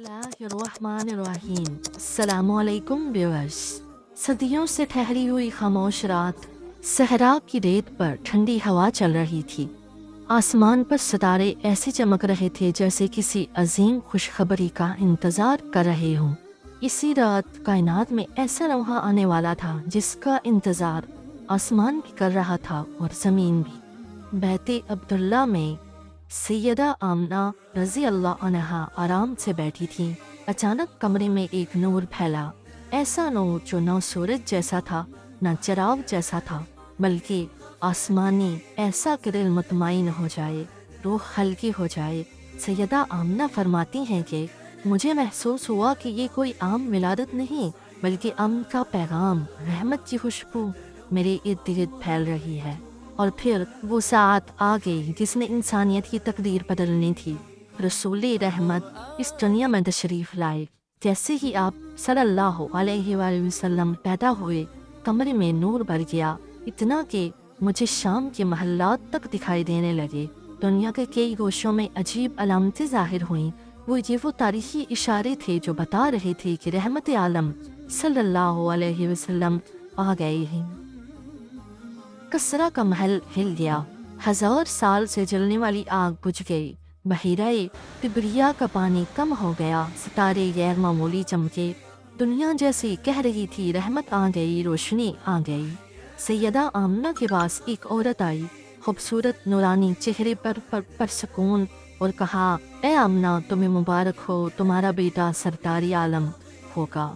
बिस्मिल्लाहिर्रहमानिर्रहीम। अस्सलामुअलैकुम व्यूअर्स। सदियों से ठहरी हुई खामोश रात, सहरा की रेत पर ठंडी हवा चल रही थी। आसमान पर सितारे ऐसे चमक रहे थे जैसे किसी अजीम खुशखबरी का इंतजार कर रहे हों। इसी रात कायनात में ऐसा लम्हा आने वाला था जिसका इंतजार आसमान भी कर रहा था और ज़मीन भी। बहते अब्दुल्ला में सैयदा आमना रज़ी अल्लाह अन्हा आराम से बैठी थी। अचानक कमरे में एक नूर फैला, ऐसा नूर जो न सूरज जैसा था न चिराग जैसा था, बल्कि आसमानी, ऐसा कि दिल मुतमईन हो जाए, रूह हल्की हो जाए। सैयदा आमना फरमाती हैं कि मुझे महसूस हुआ कि ये कोई आम विलादत नहीं, बल्कि अमन का पैगाम, रहमत की खुशबू मेरे इर्द गिर्द फैल रही है। और फिर वो साथ आ गई जिसने इंसानियत की तकदीर बदलनी थी। रसूल रहमत इस दुनिया में तशरीफ़ लाए। जैसे ही आप सल्लल्लाहु अलैहि वसल्लम पैदा हुए, कमरे में नूर भर गया, इतना कि मुझे शाम के महल्लात तक दिखाई देने लगे। दुनिया के कई गोशों में अजीब अलामतें ज़ाहिर हुईं। वो तारीखी इशारे थे जो बता रहे थे कि रहमत आलम सल्लल्लाहु अलैहि वसल्लम आ गए हैं। कसरा का महल हिल गया, 1000 साल से जलने वाली आग बुझ गई, बहिराए तिबरिया का पानी कम हो गया, सितारे गैर मामूली चमके। दुनिया जैसे कह रही थी रहमत आ गई, रोशनी आ गई। सैयदा आमना के पास एक औरत आई, खूबसूरत नूरानी चेहरे पर सुकून, और कहा, ए आमना, तुम्हें मुबारक हो, तुम्हारा बेटा सरदारी आलम होगा।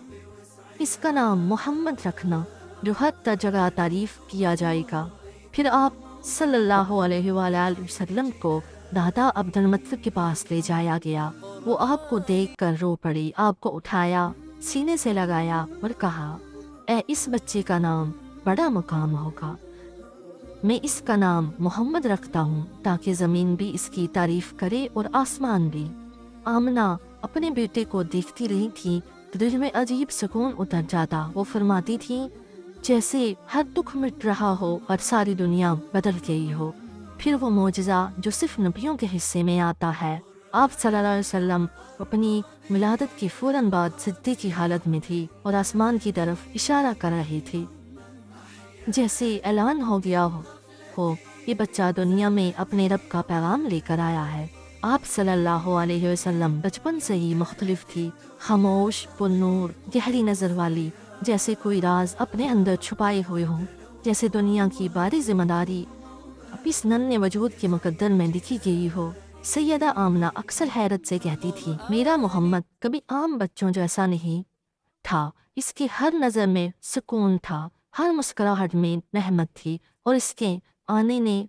इसका नाम मोहम्मद रखना, जो हर जगह तारीफ किया जाएगा। फिर आप सल्लल्लाहु अलैहि वसल्लम को दादा अब्दुल मुत्तलिब के पास ले जाया गया। वो आपको देखकर रो पड़ी, आपको उठाया, सीने से लगाया और कहा, ए इस बच्चे का नाम बड़ा मुकाम होगा। मैं इसका नाम मोहम्मद रखता हूँ ताकि ज़मीन भी इसकी तारीफ करे और आसमान भी। आमना अपने बेटे को देखती रही थी तो दिल में अजीब सुकून उतर जाता। वो फरमाती थी जैसे हर दुख मिट रहा हो और सारी दुनिया बदल गई हो। फिर वो मोजज़ा जो सिर्फ नबियों के हिस्से में आता है। आप सल्लल्लाहु अलैहि वसल्लम अपनी मिलादत के फौरन बाद सिद्दे की हालत में थी और आसमान की तरफ इशारा कर रही थी, जैसे ऐलान हो गया हो ये बच्चा दुनिया में अपने रब का पैगाम लेकर आया है। आप सल्लल्लाहु अलैहि वसल्लम बचपन से ही मुख्तलिफ थी, खामोश, पुरनूर, गहरी नज़र वाली, जैसे कोई राज अपने अंदर छुपाए हुए हों, जैसे दुनिया की बारी जिम्मेदारी अब इस नन्हे वजूद के मुकद्दर में लिखी गई हो। सैयदा आमना अक्सर हैरत से कहती थी, मेरा मोहम्मद कभी आम बच्चों जैसा नहीं था। इसकी हर नज़र में सुकून था, हर मुस्कुराहट में रहमत थी, और इसके आने ने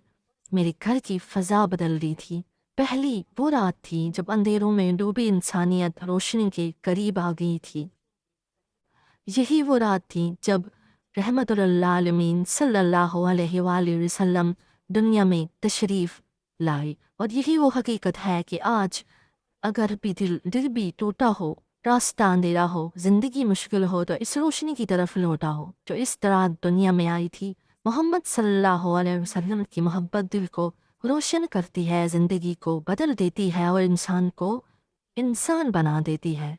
मेरे घर की फ़ज़ा बदल दी थी। पहली वो रात थी जब अंधेरों में डूबी इंसानियत रोशनी के करीब आ गई थी। यही वो रात थी जब रहमतुल आलमीन सल्लल्लाहु अलैहि वसल्लम दुनिया में तशरीफ़ लाए। और यही वो हकीकत है कि आज अगर भी दिल भी टूटा हो, रास्ता अंधेरा हो, ज़िंदगी मुश्किल हो, तो इस रोशनी की तरफ लौटा हो जो इस तरह दुनिया में आई थी। मोहम्मद सल्लल्लाहु अलैहि वसल्लम की मोहब्बत दिल को रोशन करती है, ज़िंदगी को बदल देती है और इंसान को इंसान बना देती है।